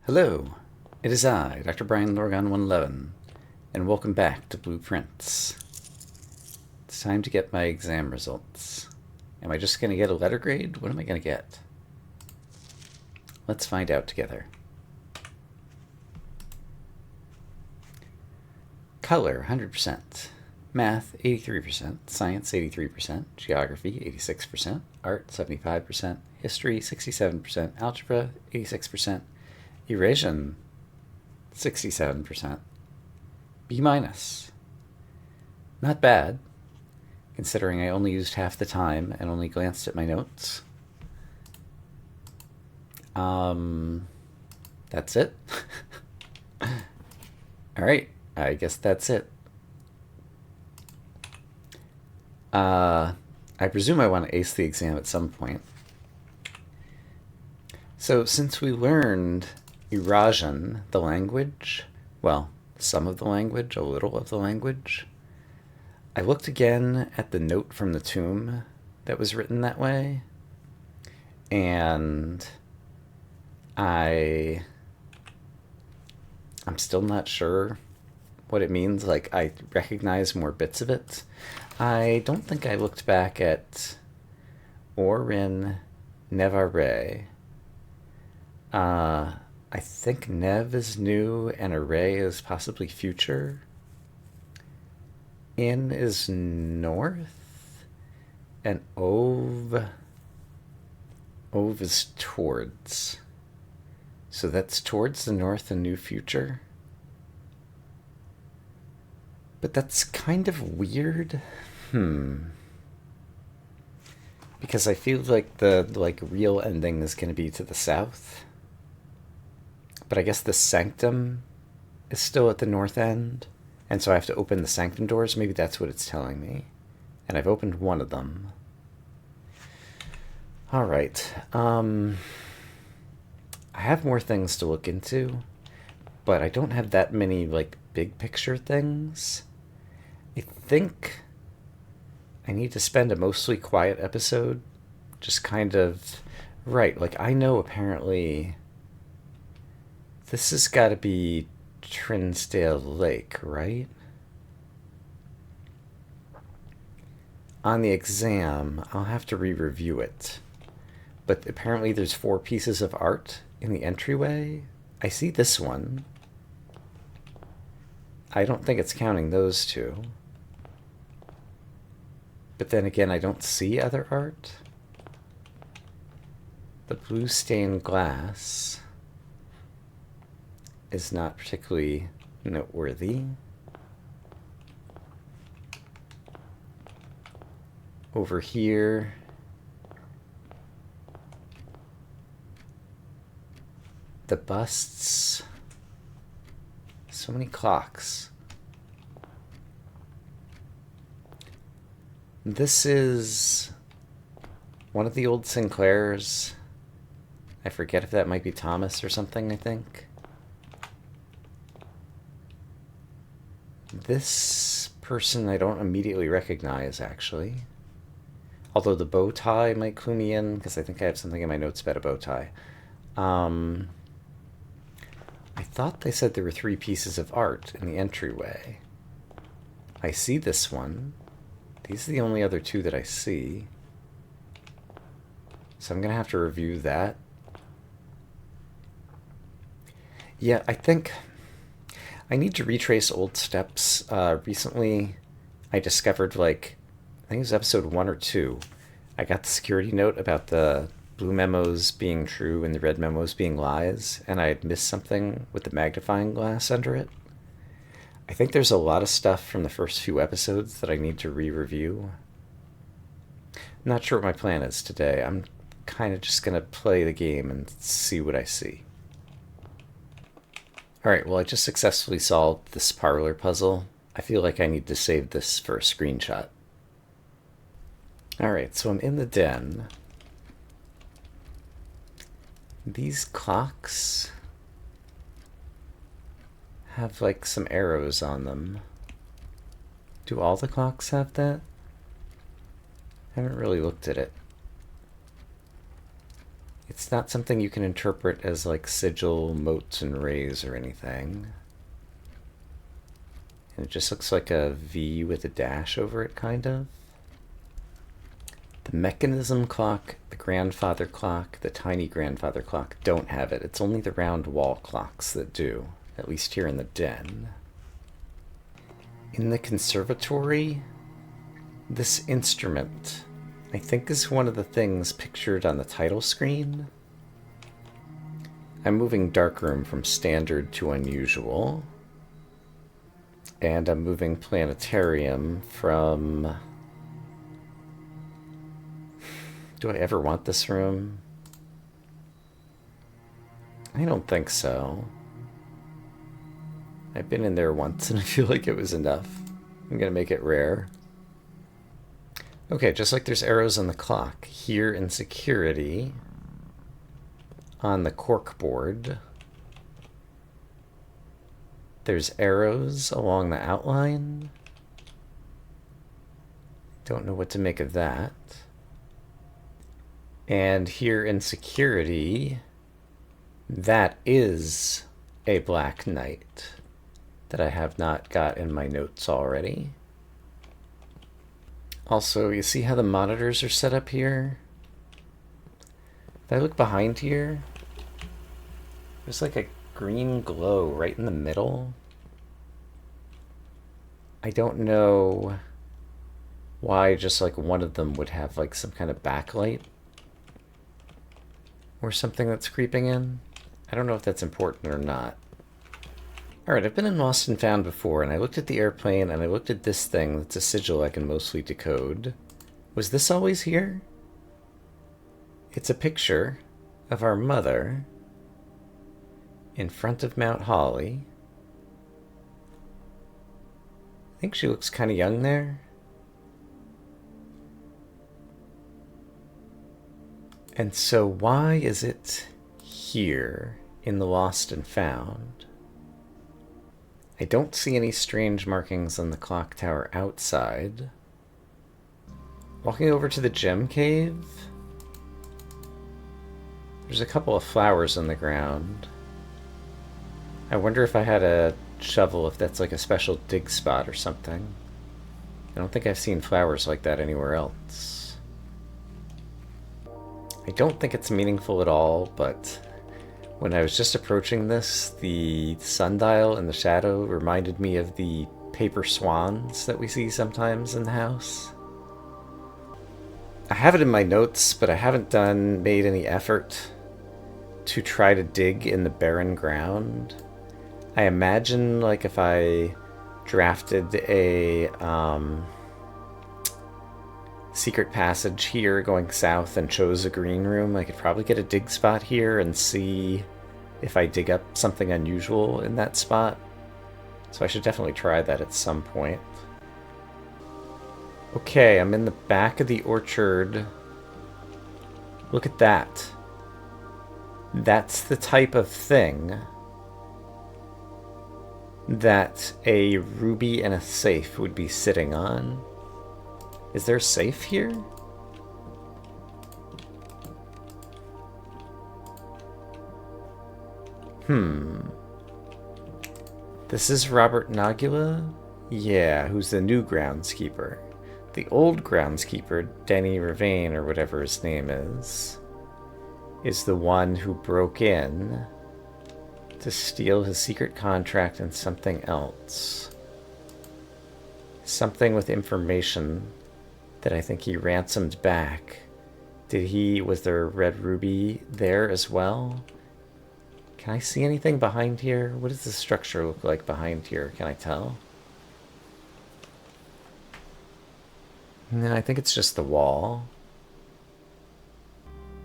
Hello, it is I, Dr. Brian Lorgon 111, and welcome back to Blueprints. It's time to get my exam results. Am I just going to get a letter grade? What am I going to get? Let's find out together. Color, 100%. Math, 83%. Science, 83%. Geography, 86%. Art, 75%. History, 67%. Algebra, 86%. Eration, 67%. B minus. Not bad, considering I only used half the time and only glanced at my notes. That's it. Alright, I guess that's it. I presume I want to ace the exam at some point. So since we learned Eurasian, the language, well, some of the language, a little of the language, I looked again at the note from the tomb that was written that way, and I'm still not sure what it means. Like, I recognize more bits of it. I don't think I looked back at Orin Nevare. I think Nev is new and Array is possibly future. In is north, and Ove is towards. So that's towards the north and new future. But that's kind of weird. Because I feel like the real ending is going to be to the south. But I guess the sanctum is still at the north end, and so I have to open the sanctum doors. Maybe that's what it's telling me. And I've opened one of them. All right. I have more things to look into, but I don't have that many, like, big picture things. I think I need to spend a mostly quiet episode, just kind of... Right, like, I know apparently... This has got to be Trinsdale Lake, right? On the exam, I'll have to re-review it. But apparently there's 4 pieces of art in the entryway. I see this one. I don't think it's counting those 2. But then again, I don't see other art. The blue stained glass is not particularly noteworthy. Over here, the busts. So many clocks. This is one of the old Sinclairs. I forget if that might be Thomas or something, I think. This person I don't immediately recognize, actually. Although the bow tie might clue me in, because I think I have something in my notes about a bow tie. I thought they said there were 3 pieces of art in the entryway. I see this one. These are the only other 2 that I see. So I'm going to have to review that. Yeah, I think I need to retrace old steps. Recently, I discovered, like, I think it was episode 1 or 2. I got the security note about the blue memos being true and the red memos being lies, and I had missed something with the magnifying glass under it. I think there's a lot of stuff from the first few episodes that I need to re-review. I'm not sure what my plan is today. I'm kind of just going to play the game and see what I see. Alright, well, I just successfully solved this parlor puzzle. I feel like I need to save this for a screenshot. Alright, so I'm in the den. These clocks have, like, some arrows on them. Do all the clocks have that? I haven't really looked at it. It's not something you can interpret as like sigil, moats, and rays or anything. And it just looks like a V with a dash over it, kind of. The mechanism clock, the grandfather clock, the tiny grandfather clock don't have it. It's only the round wall clocks that do, at least here in the den. In the conservatory, this instrument, I think, is one of the things pictured on the title screen. I'm moving darkroom from standard to unusual. And I'm moving planetarium from... Do I ever want this room? I don't think so. I've been in there once and I feel like it was enough. I'm gonna make it rare. Okay, just like there's arrows on the clock, here in security, on the cork board, there's arrows along the outline. Don't know what to make of that. And here in security, that is a black knight that I have not got in my notes already. Also, you see how the monitors are set up here? If I look behind here, there's like a green glow right in the middle. I don't know why just like one of them would have like some kind of backlight or something that's creeping in. I don't know if that's important or not. Alright, I've been in Lost and Found before, and I looked at the airplane, and I looked at this thing that's a sigil I can mostly decode. Was this always here? It's a picture of our mother in front of Mount Holly. I think she looks kind of young there. And so why is it here in the Lost and Found? I don't see any strange markings on the clock tower outside. Walking over to the gem cave, there's a couple of flowers on the ground. I wonder if I had a shovel, if that's like a special dig spot or something. I don't think I've seen flowers like that anywhere else. I don't think it's meaningful at all, but when I was just approaching this, the sundial in the shadow reminded me of the paper swans that we see sometimes in the house. I have it in my notes, but I haven't made any effort to try to dig in the barren ground. I imagine, like, if I drafted a secret passage here going south and chose a green room, I could probably get a dig spot here and see if I dig up something unusual in that spot. So I should definitely try that at some point. Okay, I'm in the back of the orchard. Look at that. That's the type of thing that a ruby and a safe would be sitting on. Is there a safe here? This is Robert Nagula? Yeah, who's the new groundskeeper. The old groundskeeper, Denny Ravain, or whatever his name is the one who broke in to steal his secret contract and something else. Something with information that I think he ransomed back. Was there a red ruby there as well? Can I see anything behind here? What does the structure look like behind here? Can I tell? No, I think it's just the wall.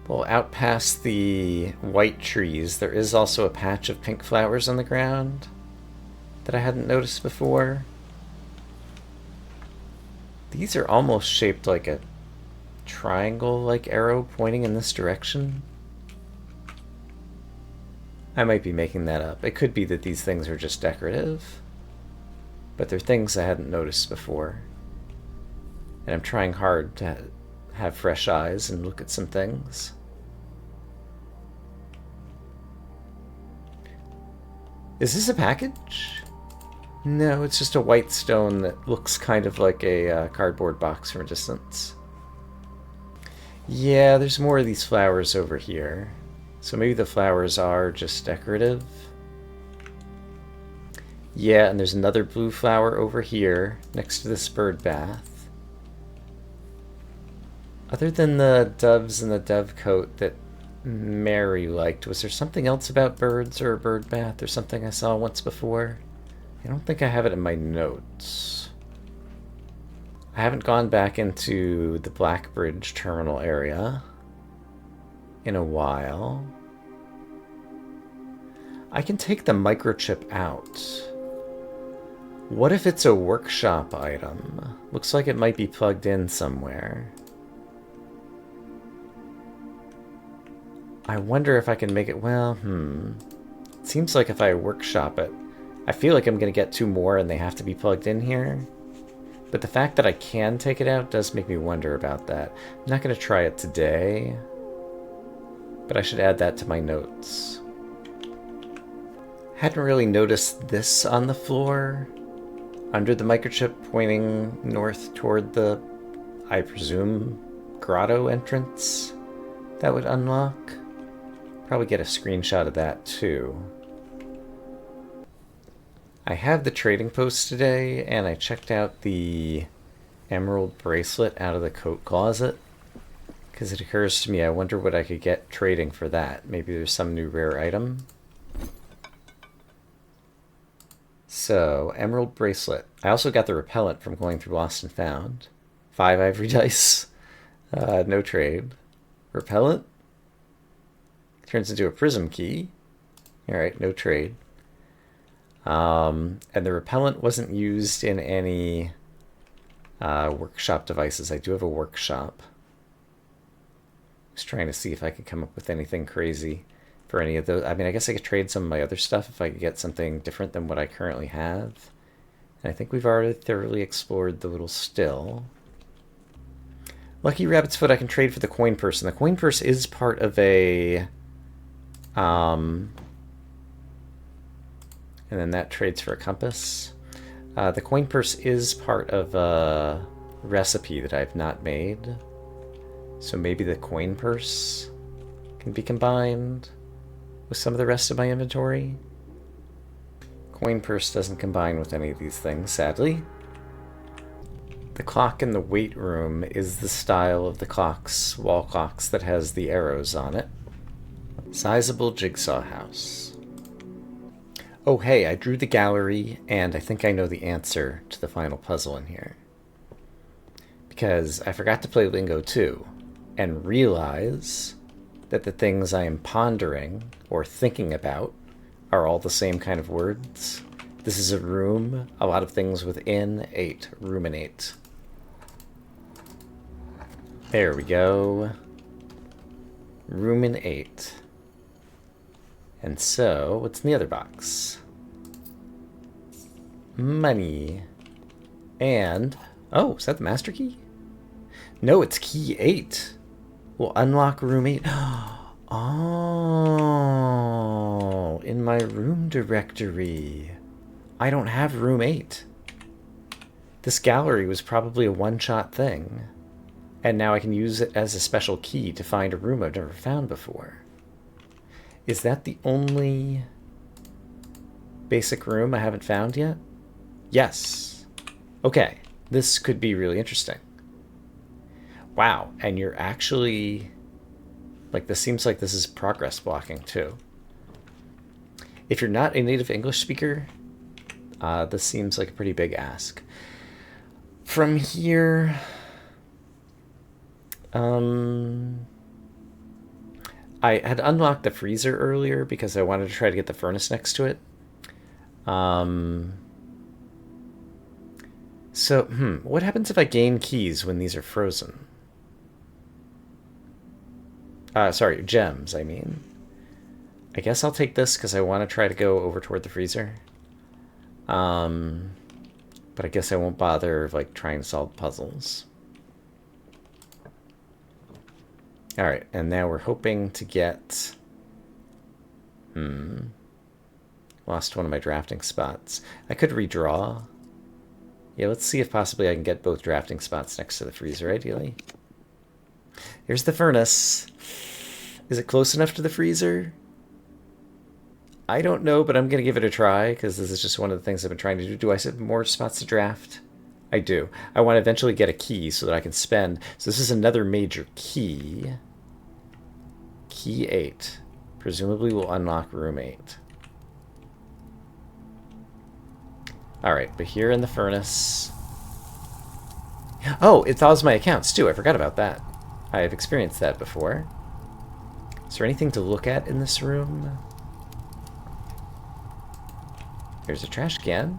Well, out past the white trees, there is also a patch of pink flowers on the ground that I hadn't noticed before. These are almost shaped like a triangle-like arrow pointing in this direction. I might be making that up. It could be that these things are just decorative, but they're things I hadn't noticed before. And I'm trying hard to have fresh eyes and look at some things. Is this a package? No, it's just a white stone that looks kind of like a cardboard box from a distance. Yeah, there's more of these flowers over here. So maybe the flowers are just decorative. Yeah, and there's another blue flower over here next to this bird bath. Other than the doves and the dove coat that Mary liked, was there something else about birds or a bird bath or something I saw once before? I don't think I have it in my notes. I haven't gone back into the Blackbridge terminal area in a while. I can take the microchip out. What if it's a workshop item? Looks like it might be plugged in somewhere. I wonder if I can make it, well, It seems like if I workshop it, I feel like I'm going to get 2 more and they have to be plugged in here. But the fact that I can take it out does make me wonder about that. I'm not going to try it today, but I should add that to my notes. Hadn't really noticed this on the floor, under the microchip pointing north toward the, I presume, grotto entrance that would unlock. Probably get a screenshot of that too. I have the trading post today, and I checked out the emerald bracelet out of the coat closet. Because it occurs to me, I wonder what I could get trading for that. Maybe there's some new rare item. So, emerald bracelet. I also got the repellent from going through Lost and Found. 5 ivory dice. No trade. Repellent. Turns into a prism key. Alright, no trade. And the repellent wasn't used in any workshop devices. I do have a workshop. Just trying to see if I could come up with anything crazy for any of those. I mean, I guess I could trade some of my other stuff if I could get something different than what I currently have. And I think we've already thoroughly explored the little still. Lucky Rabbit's Foot I can trade for the coin purse. And the coin purse is part of a... and then that trades for a compass. The coin purse is part of a recipe that I've not made. So maybe the coin purse can be combined with some of the rest of my inventory. Coin purse doesn't combine with any of these things, sadly. The clock in the weight room is the style of the clocks, wall clocks that has the arrows on it. Sizable jigsaw house. Oh hey, I drew the gallery, and I think I know the answer to the final puzzle in here. Because I forgot to play Lingo 2, and realize that the things I am pondering or thinking about are all the same kind of words. This is a room, a lot of things within 8, ruminate. There we go. Ruminate. And so, what's in the other box? Money. And, oh, is that the master key? No, it's key 8. We'll unlock room 8. Oh, in my room directory. I don't have room 8. This gallery was probably a one-shot thing. And now I can use it as a special key to find a room I've never found before. Is that the only basic room I haven't found yet? Yes. Okay, this could be really interesting. Wow, and you're actually... Like, this seems like this is progress blocking, too. If you're not a native English speaker, this seems like a pretty big ask. From here... I had unlocked the freezer earlier because I wanted to try to get the furnace next to it. So, what happens if I gain keys when these are frozen? Sorry, gems, I mean. I guess I'll take this because I want to try to go over toward the freezer. But I guess I won't bother, like, trying to solve puzzles. Alright, and now we're hoping to get... Lost one of my drafting spots. I could redraw. Yeah, let's see if possibly I can get both drafting spots next to the freezer, ideally. Here's the furnace. Is it close enough to the freezer? I don't know, but I'm going to give it a try, because this is just one of the things I've been trying to do. Do I have more spots to draft? I do. I want to eventually get a key so that I can spend... So this is another major key. Key 8. Presumably will unlock room 8. Alright, but here in the furnace... Oh, it thaws my accounts too. I forgot about that. I have experienced that before. Is there anything to look at in this room? There's a trash can.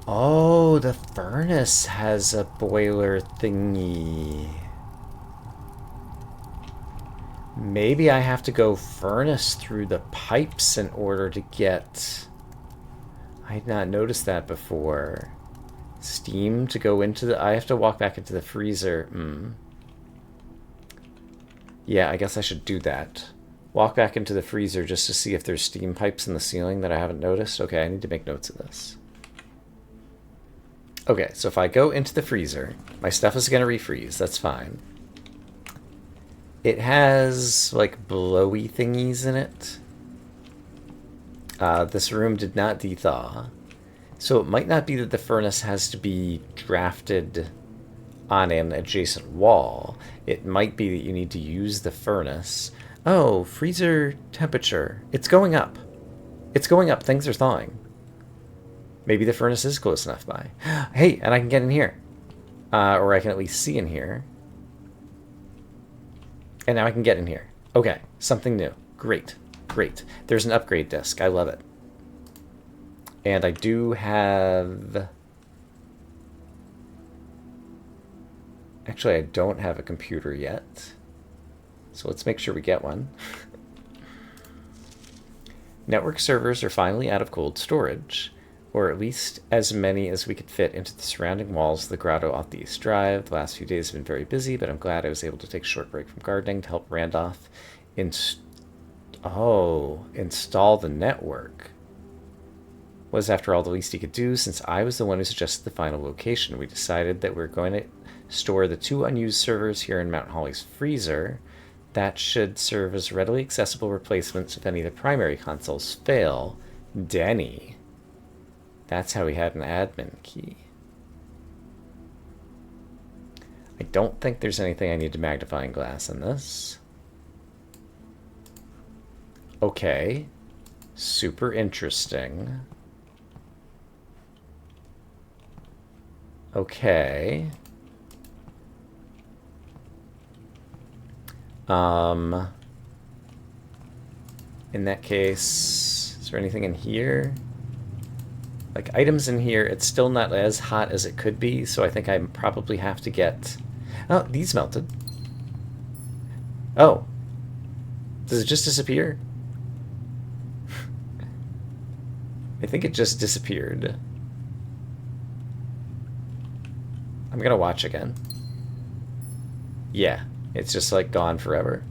Oh, the furnace has a boiler thingy. Maybe I have to go furnace through the pipes in order to get... I had not noticed that before. Steam to go into the... I have to walk back into the freezer. Yeah, I guess I should do that. Walk back into the freezer just to see if there's steam pipes in the ceiling that I haven't noticed. Okay, I need to make notes of this. Okay, so if I go into the freezer, my stuff is going to refreeze. That's fine. It has, like, blowy thingies in it. This room did not de-thaw. So it might not be that the furnace has to be drafted on an adjacent wall. It might be that you need to use the furnace. Oh, freezer temperature. It's going up. It's going up. Things are thawing. Maybe the furnace is close enough by. Hey, and I can get in here. Or I can at least see in here. And now I can get in here. Okay, something new. Great, great. There's an upgrade disc. I love it. And I do have... Actually, I don't have a computer yet. So let's make sure we get one. Network servers are finally out of cold storage, or at least as many as we could fit into the surrounding walls of the grotto off the East Drive. The last few days have been very busy, but I'm glad I was able to take a short break from gardening to help Randolph install the network. Was, after all, the least he could do. Since I was the one who suggested the final location, we decided that we're going to store the 2 unused servers here in Mount Holly's freezer. That should serve as readily accessible replacements if any of the primary consoles fail. Denny. That's how he had an admin key. I don't think there's anything I need to magnifying glass in this. Okay. Super interesting. Okay. In that case, is there anything in here? Like, items in here, it's still not as hot as it could be, so I think I probably have to get... Oh, these melted. Oh. Does it just disappear? I think it just disappeared. I'm gonna watch again. Yeah, it's just like gone forever.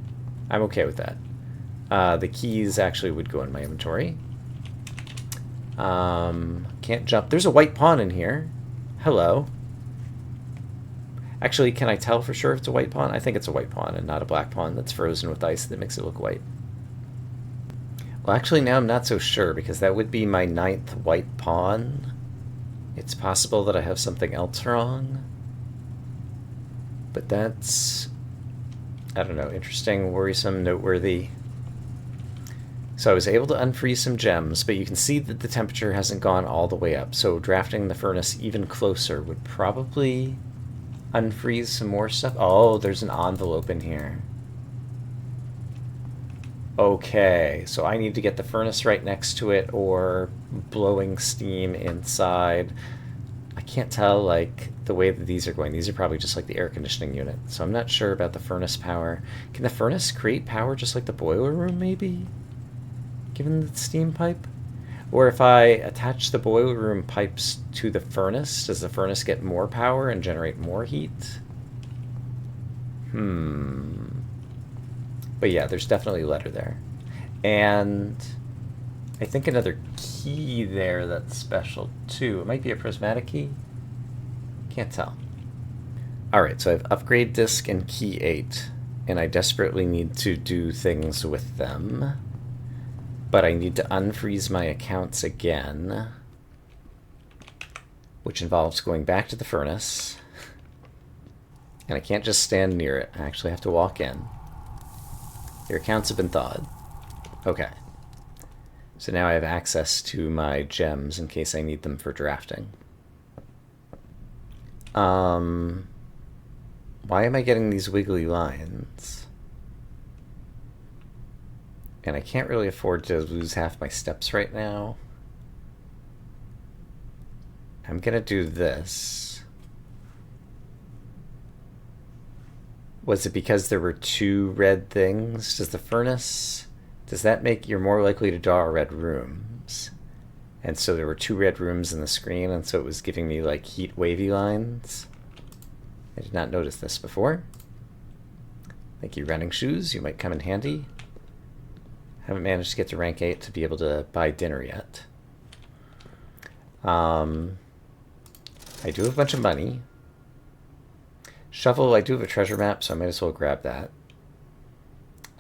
I'm okay with that. The keys actually would go in my inventory. Can't jump. There's a white pawn in here. Hello. Actually, can I tell for sure if it's a white pawn? I think it's a white pawn and not a black pawn that's frozen with ice that makes it look white. Well, actually, now I'm not so sure, because that would be my 9th white pawn. It's possible that I have something else wrong. But that's, I don't know, interesting, worrisome, noteworthy. So I was able to unfreeze some gems, but you can see that the temperature hasn't gone all the way up. So drafting the furnace even closer would probably unfreeze some more stuff. Oh, there's an envelope in here. Okay, so I need to get the furnace right next to it, or blowing steam inside. I can't tell, like, the way that these are going. These are probably just like the air conditioning unit. So I'm not sure about the furnace power. Can the furnace create power just like the boiler room, maybe? Given the steam pipe? Or if I attach the boiler room pipes to the furnace, does the furnace get more power and generate more heat? But yeah, there's definitely letter there. And I think another key there that's special too. It might be a prismatic key. Can't tell. Alright, so I have upgrade disk and key 8, and I desperately need to do things with them. But I need to unfreeze my accounts again, which involves going back to the furnace. And I can't just stand near it. I actually have to walk in. Your accounts have been thawed. Okay. So now I have access to my gems in case I need them for drafting. Why am I getting these wiggly lines? And I can't really afford to lose half my steps right now. I'm gonna do this. Was it because there were 2 red things? Does the furnace... Does that make you're more likely to draw red rooms? And so there were 2 red rooms in the screen, and so it was giving me like heat wavy lines. I did not notice this before. Thank you, running shoes. You might come in handy. Haven't managed to get to rank 8 to be able to buy dinner yet. I do have a bunch of money. Shovel, I do have a treasure map, so I might as well grab that.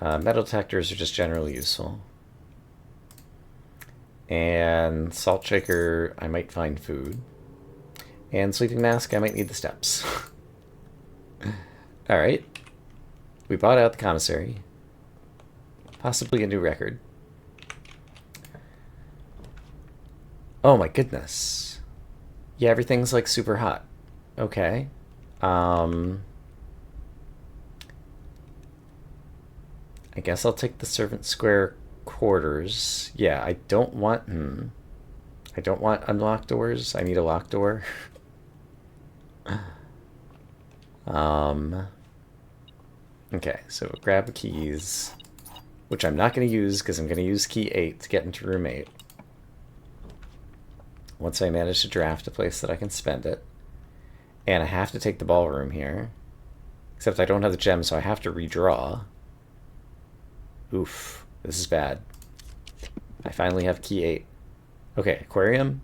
Metal detectors are just generally useful. And salt shaker, I might find food. And sleeping mask, I might need the steps. Alright. We bought out the commissary. Possibly a new record. Oh my goodness. Yeah, everything's like super hot. Okay. I guess I'll take the servant square quarters. Yeah, I don't want... I don't want unlocked doors. I need a locked door. Okay, so grab the keys, which I'm not going to use because I'm going to use key 8 to get into room 8. Once I manage to draft a place that I can spend it. And I have to take the ballroom here. Except I don't have the gems, so I have to redraw. Oof, this is bad. I finally have key 8. Okay, aquarium.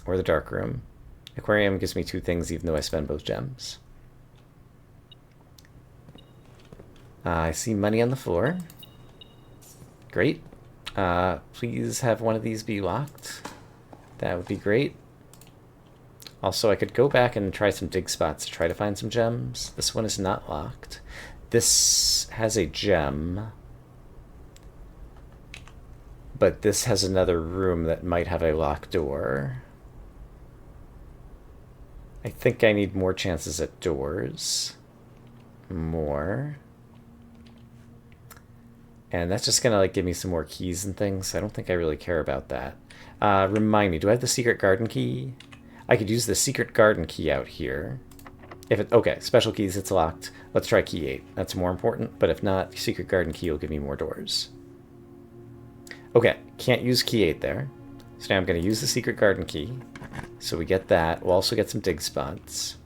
Or the dark room. Aquarium gives me 2 things even though I spend both gems. I see money on the floor. Great. Please have one of these be locked. That would be great. Also, I could go back and try some dig spots to try to find some gems. This one is not locked. This has a gem. But this has another room that might have a locked door. I think I need more chances at doors. More. And that's just gonna like give me some more keys and things. I don't think I really care about that. Remind me, do I have the secret garden key? I could use the secret garden key out here. If it, okay, special keys, it's locked. Let's try key 8. That's more important, but if not, secret garden key will give me more doors. Okay, can't use key 8 there. So now I'm going to use the secret garden key. So we get that. We'll also get some dig spots.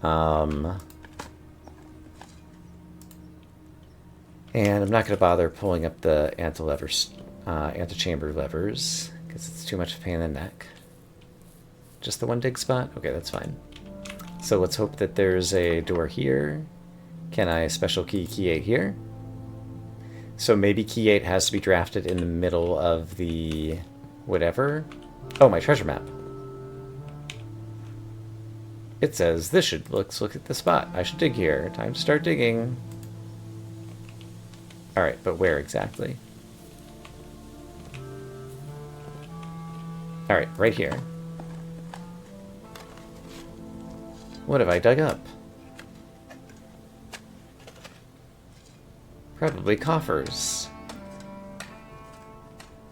And I'm not going to bother pulling up the antechamber levers, because it's too much of a pain in the neck. Just the one dig spot? Okay, that's fine. So let's hope that there's a door here. Can I special key 8 here? So maybe key 8 has to be drafted in the middle of the whatever. Oh, my treasure map. It says this should let's look at the spot. I should dig here. Time to start digging. Alright, but where exactly? Alright, right here. What have I dug up? Probably coffers.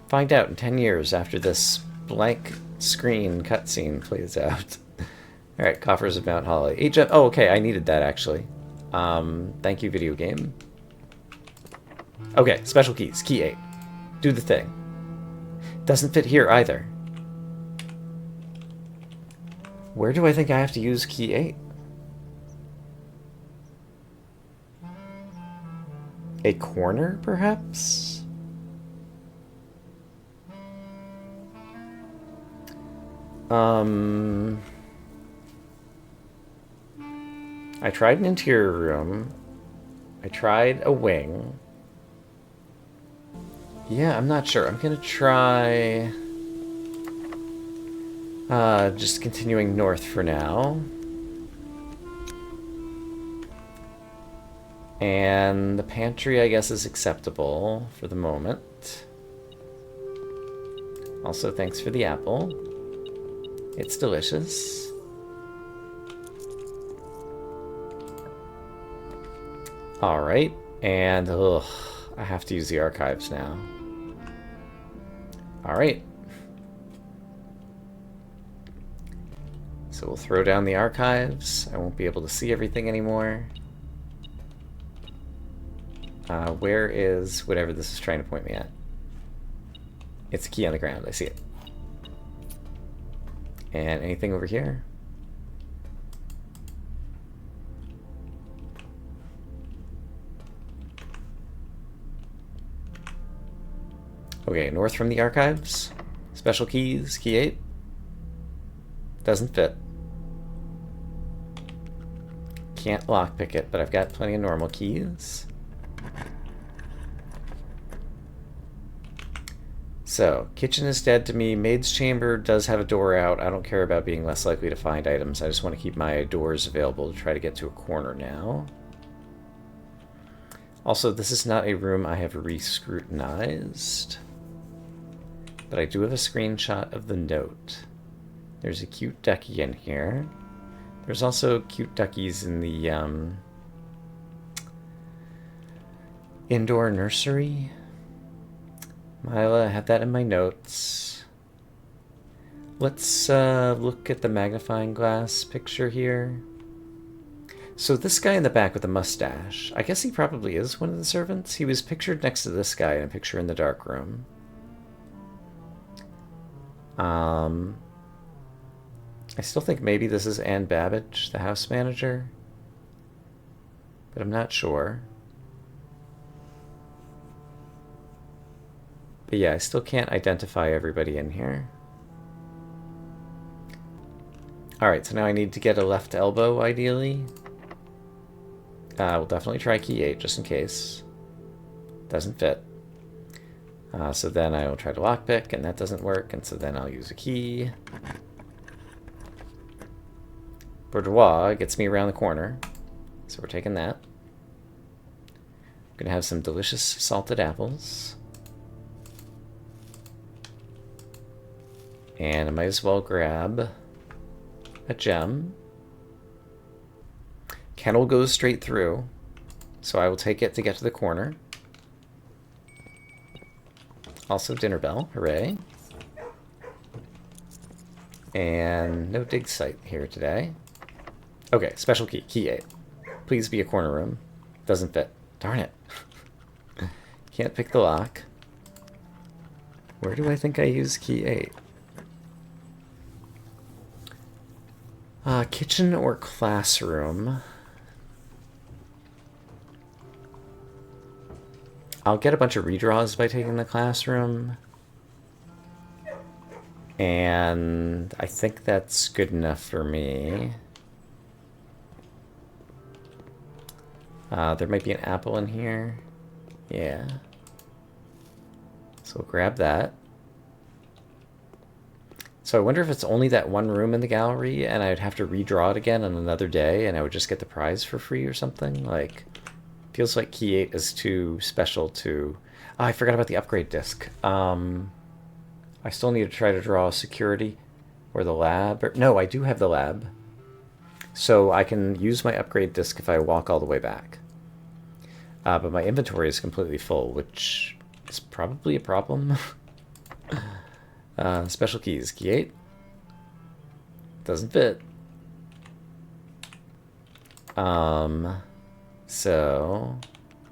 Find out in 10 years after this blank screen cutscene plays out. Alright, coffers of Mount Holly. Oh, okay, I needed that actually. Thank you, video game. Okay, special keys. Key 8. Do the thing. Doesn't fit here either. Where do I think I have to use key 8? A corner, perhaps? I tried an interior room. I tried a wing. Yeah, I'm not sure. I'm gonna try... just continuing north for now. And the pantry, I guess, is acceptable for the moment. Also, thanks for the apple. It's delicious. Alright, and ugh, I have to use the archives now. Alright. So we'll throw down the archives. I won't be able to see everything anymore. Where is whatever this is trying to point me at? It's a key on the ground. I see it. And anything over here? Okay, north from the archives. Special keys, key 8. Doesn't fit. Can't lockpick it, but I've got plenty of normal keys. So, kitchen is dead to me. Maid's chamber does have a door out. I don't care about being less likely to find items. I just want to keep my doors available to try to get to a corner now. Also, this is not a room I have re-scrutinized. But I do have a screenshot of the note. There's a cute ducky in here. There's also cute duckies in the indoor nursery. Mila, I have that in my notes. Let's look at the magnifying glass picture here. So this guy in the back with the mustache, I guess he probably is one of the servants. He was pictured next to this guy in a picture in the dark room. I still think maybe this is Ann Babbage, the house manager, but I'm not sure. But yeah, I still can't identify everybody in here. Alright, so now I need to get a left elbow, ideally. We'll definitely try key 8, just in case. Doesn't fit. So then I will try to lockpick, and that doesn't work, and so then I'll use a key. Boudoir gets me around the corner, so we're taking that. I'm gonna have some delicious salted apples. And I might as well grab a gem. Kennel goes straight through, so I will take it to get to the corner. Also dinner bell, hooray. And no dig site here today. Okay, special key, key 8. Please be a corner room. Doesn't fit. Darn it. Can't pick the lock. Where do I think I use key 8? Kitchen or classroom? I'll get a bunch of redraws by taking the classroom. And I think that's good enough for me. There might be an apple in here. Yeah. So we'll grab that. So I wonder if it's only that one room in the gallery and I'd have to redraw it again on another day and I would just get the prize for free or something. Like, feels like key 8 is too special to... Oh, I forgot about the upgrade disc. I still need to try to draw security or the lab. No, I do have the lab. So I can use my upgrade disc if I walk all the way back. But my inventory is completely full, which is probably a problem. Special keys. Key 8. Doesn't fit. So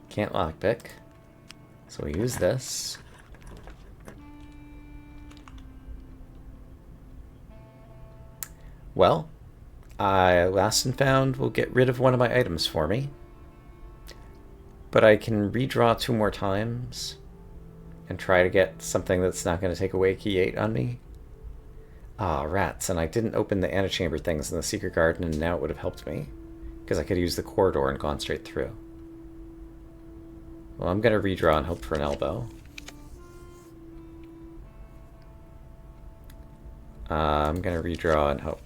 can't lockpick. So we use this. Well, Last and Found will get rid of one of my items for me. but I can redraw 2 more times and try to get something that's not going to take away key 8 on me. Ah, rats, and I didn't open the antechamber things in the secret garden, and now it would have helped me, because I could have used the corridor and gone straight through. Well, I'm going to redraw and hope for an elbow. I'm going to redraw and hope.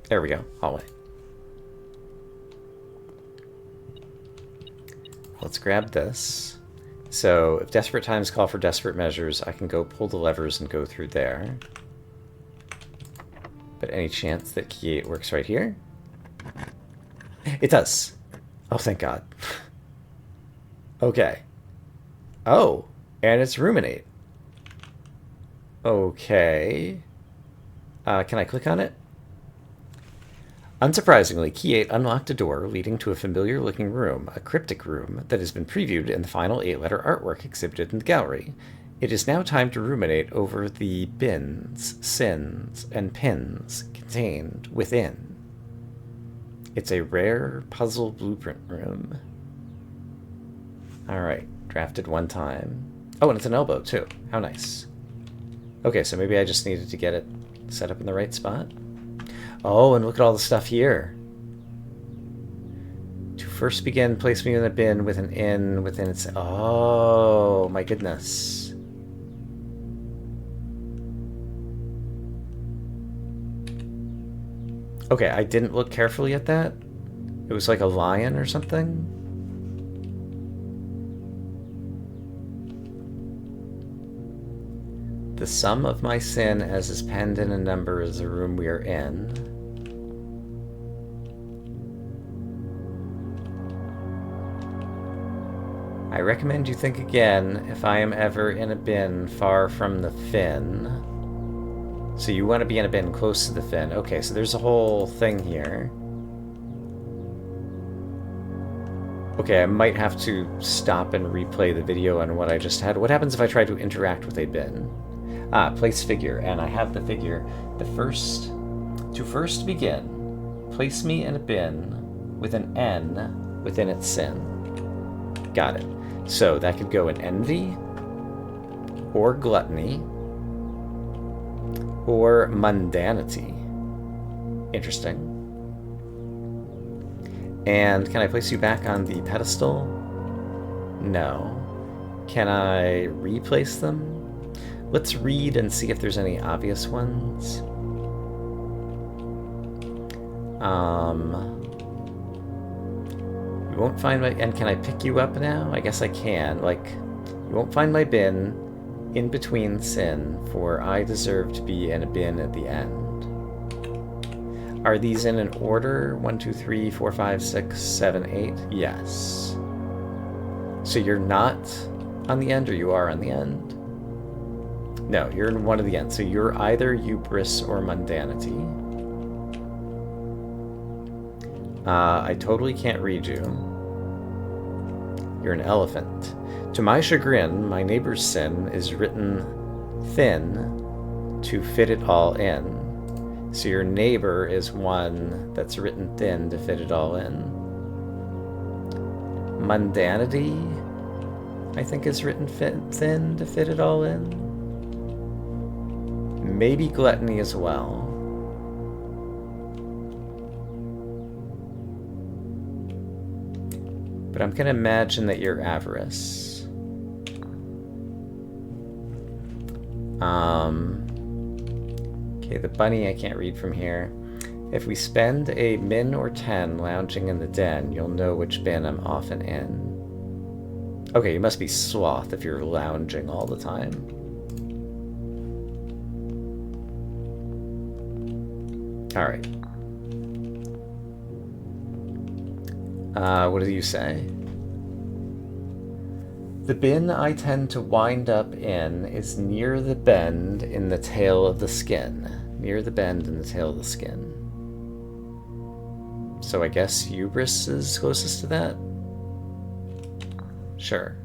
There we go, hallway. Let's grab this. So, if desperate times call for desperate measures, I can go pull the levers and go through there. But any chance that key 8 works right here? It does! Oh, thank God. Okay. Oh, and it's ruminate. Okay. Can I click on it? Unsurprisingly, key 8 unlocked a door leading to a familiar-looking room, a cryptic room that has been previewed in the final 8-letter artwork exhibited in the gallery. It is now time to ruminate over the bins, sins, and pins contained within. It's a rare puzzle blueprint room. Alright, drafted 1 time. Oh, and it's an elbow, too. How nice. Okay, so maybe I just needed to get it set up in the right spot. Oh, and look at all the stuff here. To first begin, place me in a bin with an in within its... Oh, my goodness. Okay, I didn't look carefully at that. It was like a lion or something. The sum of my sin as is penned in a number is the room we are in. I recommend you think again if I am ever in a bin far from the fin. So you want to be in a bin close to the fin. Okay, so there's a whole thing here. Okay, I might have to stop and replay the video on what I just had. What happens if I try to interact with a bin? Ah, place figure, and I have the figure. To first begin, place me in a bin with an N within its sin. Got it. So that could go in envy, or gluttony, or mundanity. Interesting. And can I place you back on the pedestal? No. Can I replace them? Let's read and see if there's any obvious ones. You won't find my... And can I pick you up now? I guess I can. Like, you won't find my bin in between sin, for I deserve to be in a bin at the end. Are these in an order? 1, 2, 3, 4, 5, 6, 7, 8? Yes. So you're not on the end, or you are on the end? No, you're in one of the ends. So you're either hubris or mundanity. I totally can't read you. You're an elephant. To my chagrin, my neighbor's sin is written thin to fit it all in. So your neighbor is one that's written thin to fit it all in. Mundanity, I think, is written thin to fit it all in. Maybe gluttony as well. But I'm gonna imagine that you're avarice. Okay, the bunny I can't read from here. If we spend a min or 10 lounging in the den, you'll know which bin I'm often in. Okay, you must be sloth if you're lounging all the time. Alright. What do you say? The bin I tend to wind up in is near the bend in the tail of the skin. Near the bend in the tail of the skin. So I guess hubris is closest to that? Sure.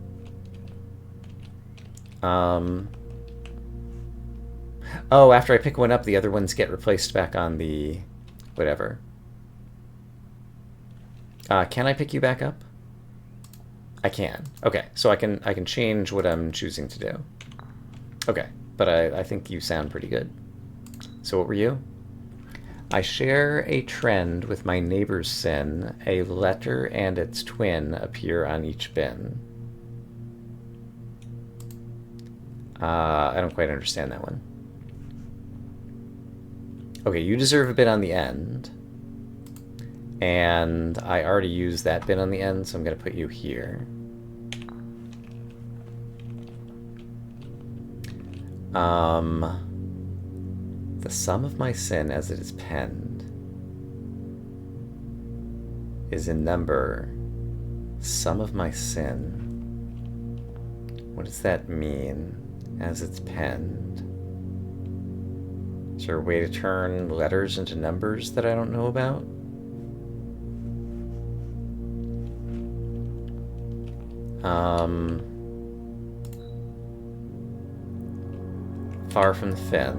Oh, after I pick one up, the other ones get replaced back on the... whatever. Can I pick you back up? I can. Okay, so I can change what I'm choosing to do. Okay, but I think you sound pretty good. So what were you? I share a trend with my neighbor's sin. A letter and its twin appear on each bin. I don't quite understand that one. Okay, you deserve a bit on the end. And I already used that bit on the end, so I'm going to put you here. The sum of my sin as it is penned is in number. Sum of my sin. What does that mean as it's penned? Is there a way to turn letters into numbers that I don't know about? Far from the fin.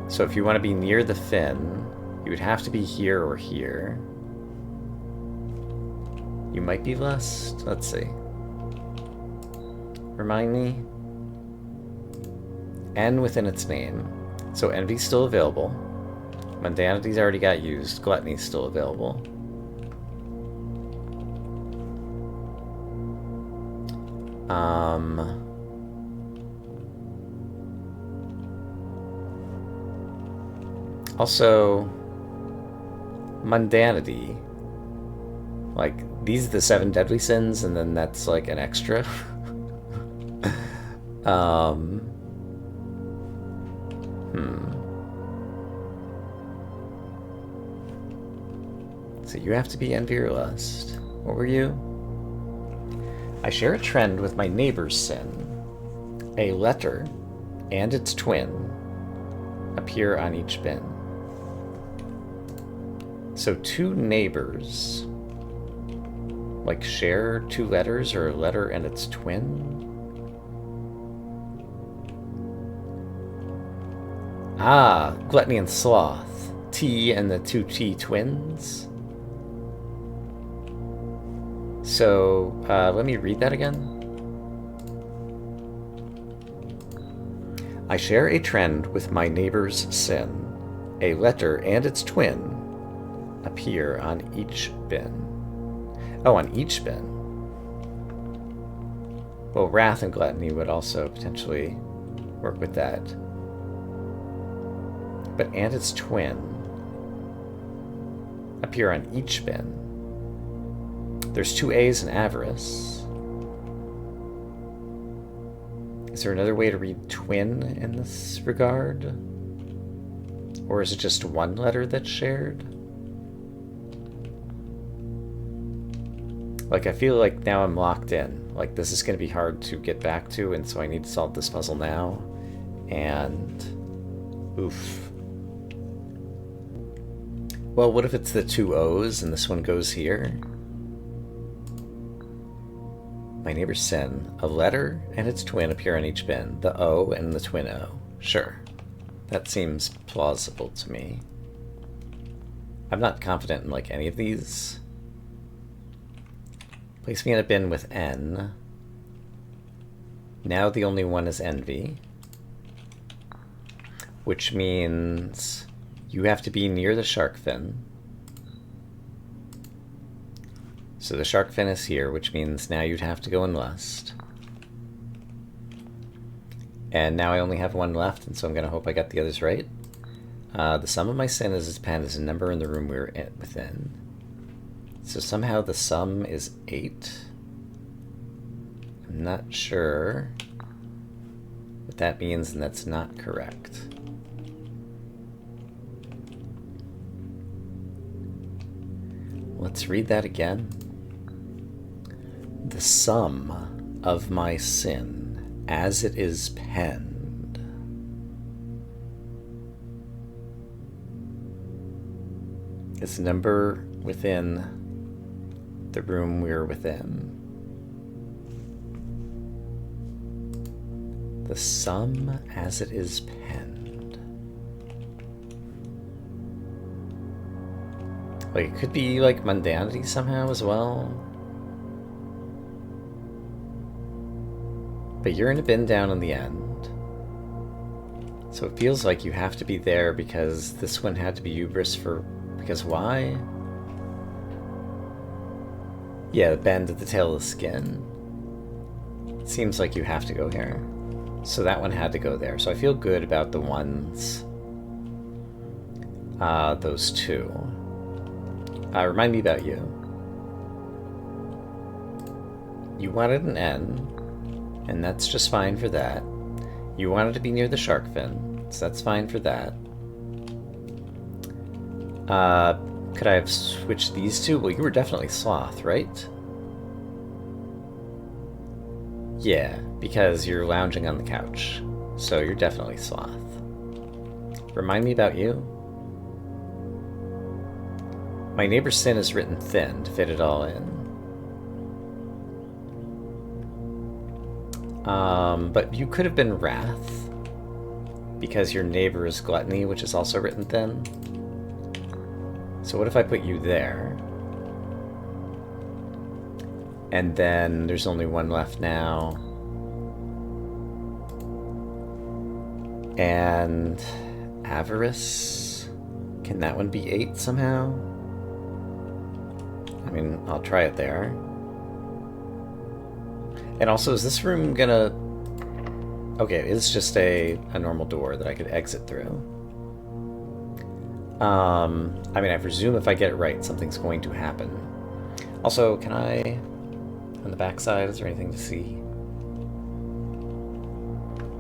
So if you want to be near the fin, you would have to be here or here. You might be lust. Let's see. Remind me. N within its name. So envy's still available. Mundanity's already got used. Gluttony's still available. Also, mundanity. Like, these are the 7 deadly sins, and then that's like an extra. So you have to be envy or lust. What were you? I share a trend with my neighbor's sin. A letter and its twin appear on each bin. So 2 neighbors, like, share 2 letters, or a letter and its twin? Ah, gluttony and sloth. T and the 2 T twins. So, let me read that again. I share a trend with my neighbor's sin. A letter and its twin appear on each bin. Oh, on each bin. Well, wrath and gluttony would also potentially work with that. But and its twin appear on each bin. There's 2 A's in avarice. Is there another way to read twin in this regard? Or is it just 1 letter that's shared? Like, I feel like now I'm locked in. Like, this is going to be hard to get back to, and so I need to solve this puzzle now. And oof. Well, what if it's the 2 O's and this one goes here? My neighbor's sin. A letter and its twin appear on each bin. The O and the twin O. Sure. That seems plausible to me. I'm not confident in, like, any of these. Place me in a bin with N. Now the only one is envy. Which means you have to be near the shark fin. So the shark fin is here, which means now you'd have to go in lust. And now I only have 1 left, and so I'm going to hope I got the others right. The sum of my sin as its pen is a number in the room we're within. So somehow the sum is 8. I'm not sure what that means, and that's not correct. Let's read that again. The sum of my sin as it is penned is a number within the room we're within. The sum as it is penned. Like, it could be like mundanity somehow as well. But you're in a bin down in the end. So it feels like you have to be there because this one had to be Hubris for... Because why? Yeah, the bend at the tail of the skin. It seems like you have to go here. So that one had to go there. So I feel good about the ones... those two. Remind me about you. You wanted an N, and that's just fine for that. You wanted to be near the shark fin, so that's fine for that. Could I have switched these two? Well, you were definitely sloth, right? Yeah, because you're lounging on the couch, so you're definitely sloth. Remind me about you. My neighbor Sin is written thin to fit it all in. But you could have been Wrath, because your neighbor is Gluttony, which is also written thin. So what if I put you there? And then there's only one left now. And Avarice? Can that one be 8 somehow? I mean, I'll try it there. And also, is this room gonna... Okay, it's just a normal door that I could exit through. I mean, I presume if I get it right, something's going to happen. Also, can I... On the backside, is there anything to see?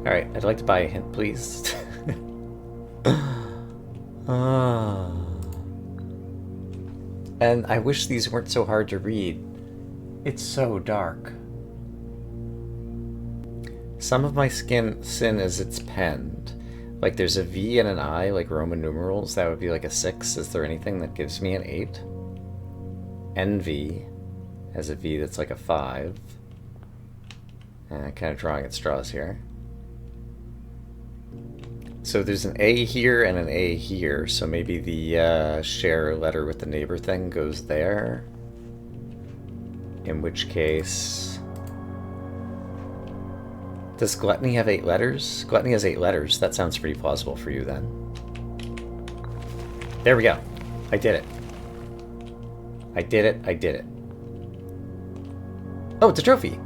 Alright, I'd like to buy a hint, please. And I wish these weren't so hard to read. It's so dark. Some of my sin is it's penned. Like there's a V and an I, like Roman numerals, that would be like a 6. Is there anything that gives me an 8? NV has a V that's like a 5. Kind of drawing at straws here. So there's an A here and an A here, so maybe the share letter with the neighbor thing goes there. In which case... Does Gluttony have 8 letters? Gluttony has 8 letters. That sounds pretty plausible for you then. There we go. I did it. I did it. I did it. Oh, it's a trophy.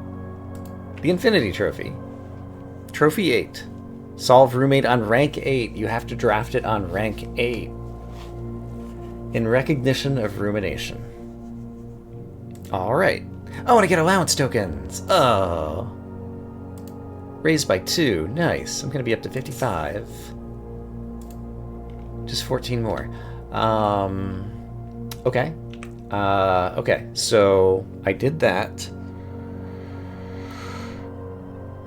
The Infinity Trophy. Trophy 8. Solve roommate on rank 8. You have to draft it on rank 8. In recognition of rumination. Alright. Oh, and I get allowance tokens. Oh. Raised by 2. Nice. I'm going to be up to 55. Just 14 more. Okay. Okay. So, I did that.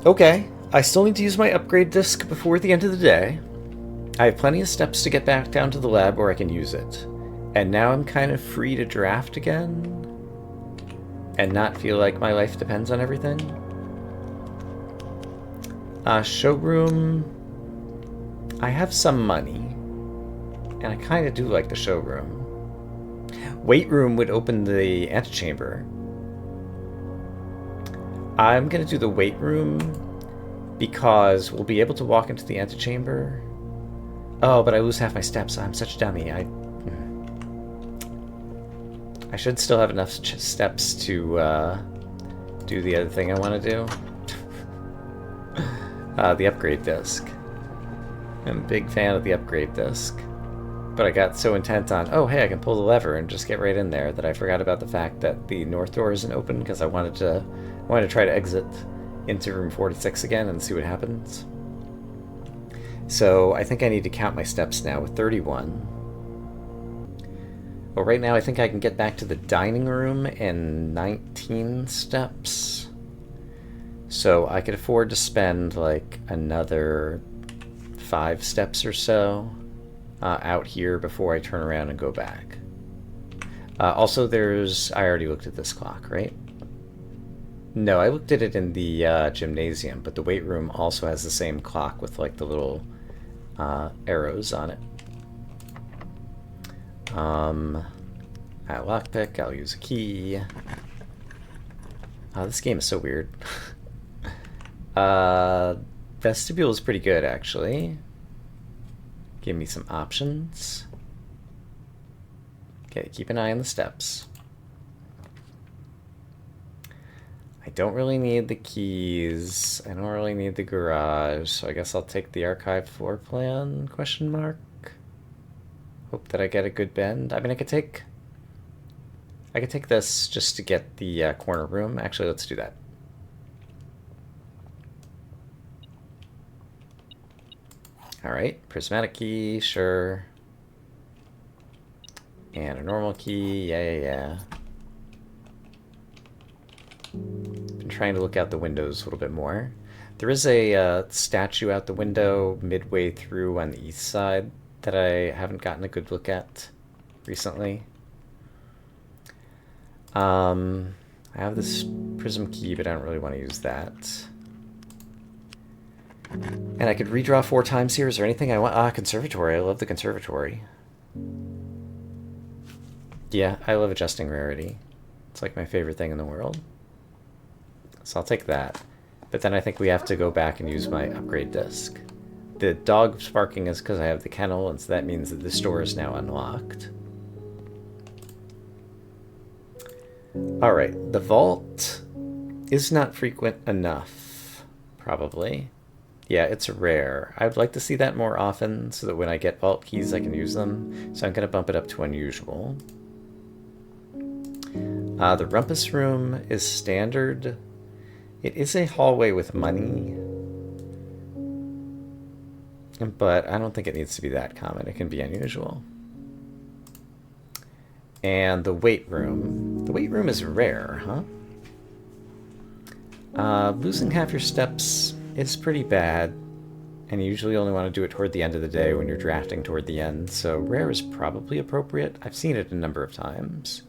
Okay. I still need to use my upgrade disc before the end of the day. I have plenty of steps to get back down to the lab where I can use it. And now I'm kind of free to draft again. And not feel like my life depends on everything. Showroom. I have some money. And I kind of do like the showroom. Weight room would open the antechamber. I'm going to do the weight room because we'll be able to walk into the antechamber. Oh, but I lose half my steps. I'm such a dummy. I should still have enough steps to do the other thing I want to do. The upgrade disc. I'm a big fan of the upgrade disc. But I got so intent on, oh hey, I can pull the lever and just get right in there, that I forgot about the fact that the north door isn't open because I wanted to try to exit into room 46 again and see what happens. So I think I need to count my steps now with 31. Well, right now I think I can get back to the dining room in 19 steps. So I could afford to spend like another 5 steps or so out here before I turn around and go back. Also there's... I already looked at this clock, right? No, I looked at it in the gymnasium, but the weight room also has the same clock with like the little arrows on it. At lockpick, I'll use a key. This game is so weird. Uh, Vestibule is pretty good, actually. Give me some options. Okay, keep an eye on the steps. I don't really need the keys. I don't really need the garage, so I guess I'll take the archive floor plan, question mark. Hope that I get a good bend. I mean, I could take this just to get the corner room. Actually, let's do that. All right, prismatic key, sure. And a normal key, yeah. Been trying to look out the windows a little bit more. There is a statue out the window midway through on the east side that I haven't gotten a good look at recently. I have this prism key, but I don't really want to use that. And I could redraw 4 times here. Is there anything I want? Ah, conservatory. I love the conservatory. Yeah, I love adjusting rarity. It's like my favorite thing in the world. So I'll take that. But then I think we have to go back and use my upgrade disc. The dog barking is because I have the kennel, and so that means that the store is now unlocked. Alright, the vault is not frequent enough, probably. Yeah, it's rare. I'd like to see that more often so that when I get vault keys I can use them. So I'm going to bump it up to unusual. The rumpus room is standard. It is a hallway with money. But I don't think it needs to be that common. It can be unusual. And the weight room. The weight room is rare, huh? Losing half your steps is pretty bad. And you usually only want to do it toward the end of the day when you're drafting toward the end. So rare is probably appropriate. I've seen it a number of times.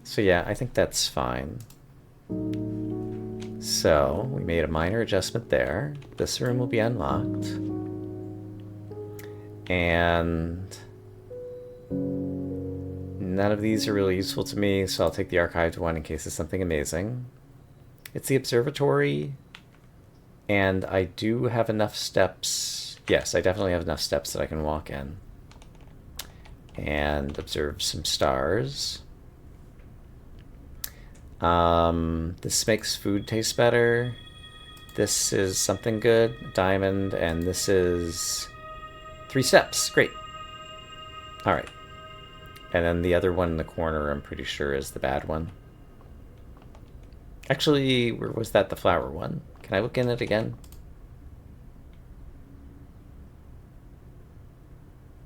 So yeah, I think that's fine. So we made a minor adjustment there. This room will be unlocked. And none of these are really useful to me, so I'll take the archived one in case it's something amazing. It's the observatory, and I do have enough steps. Yes, I definitely have enough steps that I can walk in and observe some stars. This makes food taste better. This is something good, diamond, and this is 3 steps. Great. All right. And then the other one in the corner, I'm pretty sure, is the bad one. Actually, where was that, the flower one? Can I look in it again?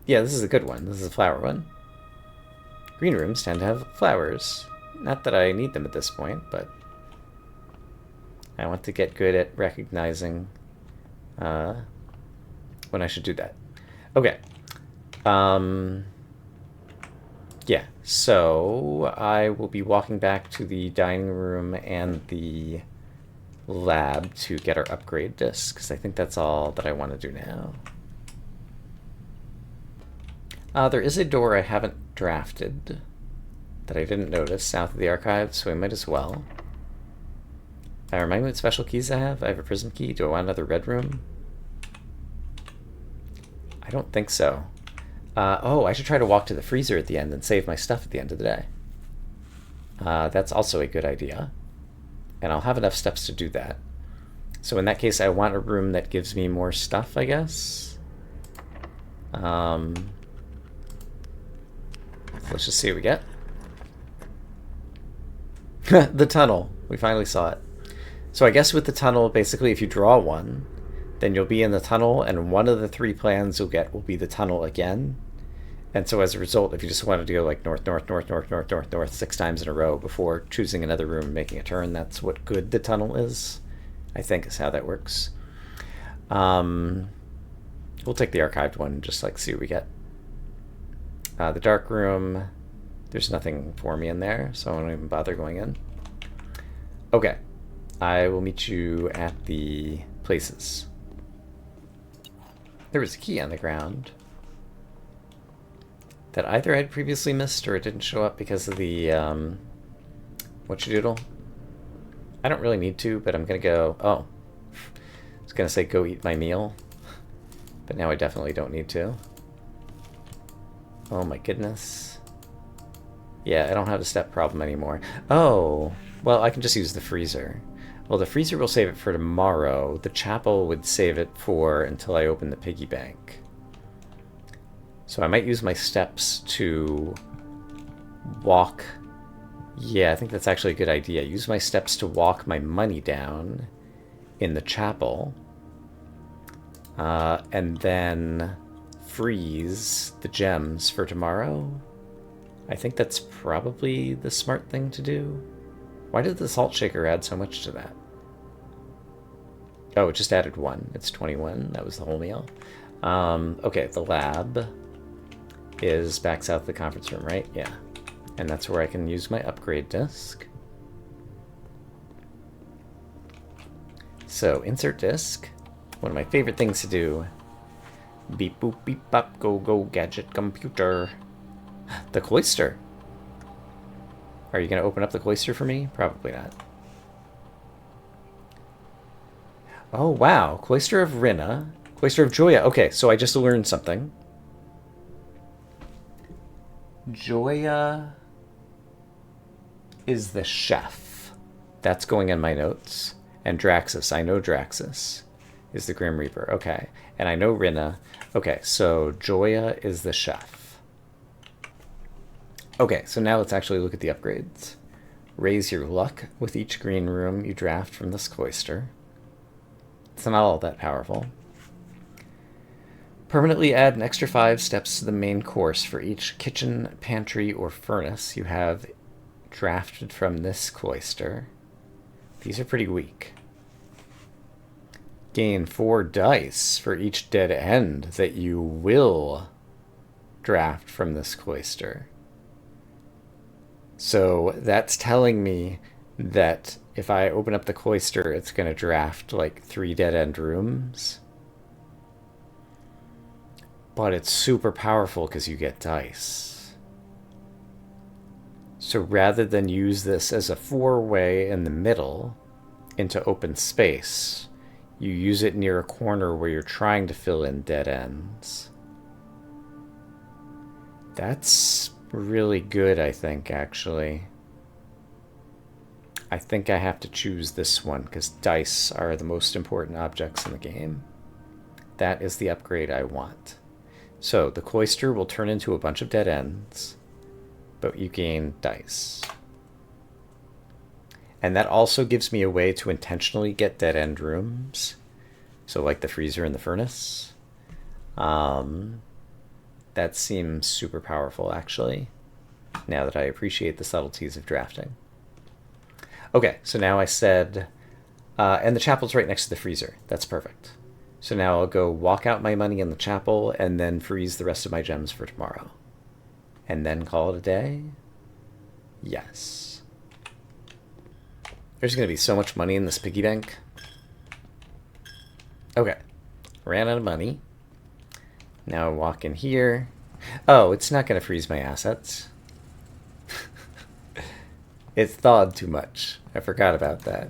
Yeah, this is a good one. This is a flower one. Green rooms tend to have flowers. Not that I need them at this point, but I want to get good at recognizing when I should do that. Okay. Yeah, so I will be walking back to the dining room and the lab to get our upgrade disc, because I think that's all that I want to do now. There is a door I haven't drafted that I didn't notice south of the archive, so we might as well. Remind me what special keys I have. I have a prism key. Do I want another red room? I don't think so. Oh, I should try to walk to the freezer at the end and save my stuff at the end of the day. That's also a good idea. And I'll have enough steps to do that. So in that case, I want a room that gives me more stuff, I guess. Let's just see what we get. The tunnel. We finally saw it. So I guess with the tunnel, basically, if you draw one, then you'll be in the tunnel, and one of the 3 plans you'll get will be the tunnel again. And so as a result, if you just wanted to go like north, north, north, north, north, north, north 6 times in a row before choosing another room and making a turn, that's what good the tunnel is, I think, is how that works. We'll take the archived one and just like see what we get. The dark room, there's nothing for me in there, so I won't even bother going in. Okay, I will meet you at the places. There was a key on the ground that either I'd previously missed or it didn't show up because of the, whatchadoodle? I don't really need to, but I'm gonna go... Oh. I was gonna say go eat my meal. But now I definitely don't need to. Oh my goodness. Yeah, I don't have a step problem anymore. Oh, well, I can just use the freezer. Well, the freezer will save it for tomorrow. The chapel would save it for until I open the piggy bank. So I might use my steps to walk. Yeah, I think that's actually a good idea. Use my steps to walk my money down in the chapel. And then freeze the gems for tomorrow. I think that's probably the smart thing to do. Why did the salt shaker add so much to that? Oh, it just added 1. It's 21. That was the whole meal. Okay, the lab is back south of the conference room, right? Yeah. And that's where I can use my upgrade disc. So, insert disc. One of my favorite things to do. Beep boop beep bop, go go gadget computer. The cloister. Are you going to open up the cloister for me? Probably not. Oh, wow. Cloister of Rinna. Cloister of Joya. Okay, so I just learned something. Joya is the chef. That's going in my notes. And Draxus. I know Draxus is the Grim Reaper. Okay. And I know Rinna. Okay, so Joya is the chef. Okay, so now let's actually look at the upgrades. Raise your luck with each green room you draft from this cloister. It's not all that powerful. Permanently add an extra 5 steps to the main course for each kitchen, pantry, or furnace you have drafted from this cloister. These are pretty weak. Gain 4 dice for each dead end that you will draft from this cloister. So that's telling me that if I open up the cloister, it's going to draft like 3 dead-end rooms. But it's super powerful because you get dice. So rather than use this as a 4-way in the middle into open space, you use it near a corner where you're trying to fill in dead ends. That's really good, I think, actually. I think I have to choose this one because dice are the most important objects in the game. That is the upgrade I want. So the cloister will turn into a bunch of dead ends, but you gain dice. And that also gives me a way to intentionally get dead end rooms. So like the freezer and the furnace. That seems super powerful, actually, now that I appreciate the subtleties of drafting. Okay, so now I said, and the chapel's right next to the freezer. That's perfect. So now I'll go walk out my money in the chapel and then freeze the rest of my gems for tomorrow. And then call it a day? Yes. There's going to be so much money in this piggy bank. Okay. Ran out of money. Now I walk in here. Oh, it's not going to freeze my assets. It's thawed too much. I forgot about that.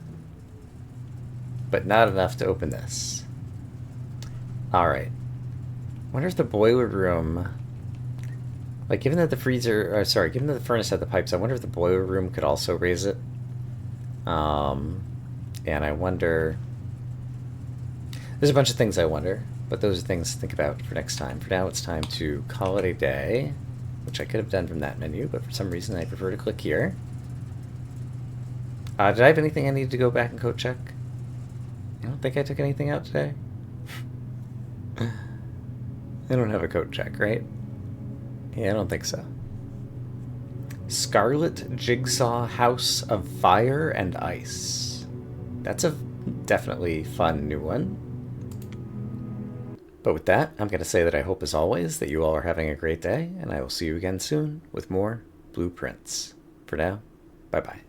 But not enough to open this. Alright. Wonder if the boiler room... Like, given that the freezer... Or, sorry, given that the furnace had the pipes, I wonder if the boiler room could also raise it. And I wonder... There's a bunch of things I wonder. But those are things to think about for next time. For now, it's time to call it a day, which I could have done from that menu, but for some reason I prefer to click here. Did I have anything I needed to go back and code check? I don't think I took anything out today. I don't have a code check, right? Yeah, I don't think so. Scarlet Jigsaw House of Fire and Ice. That's a definitely fun new one. But with that, I'm going to say that I hope, as always, that you all are having a great day, and I will see you again soon with more blueprints. For now, bye-bye.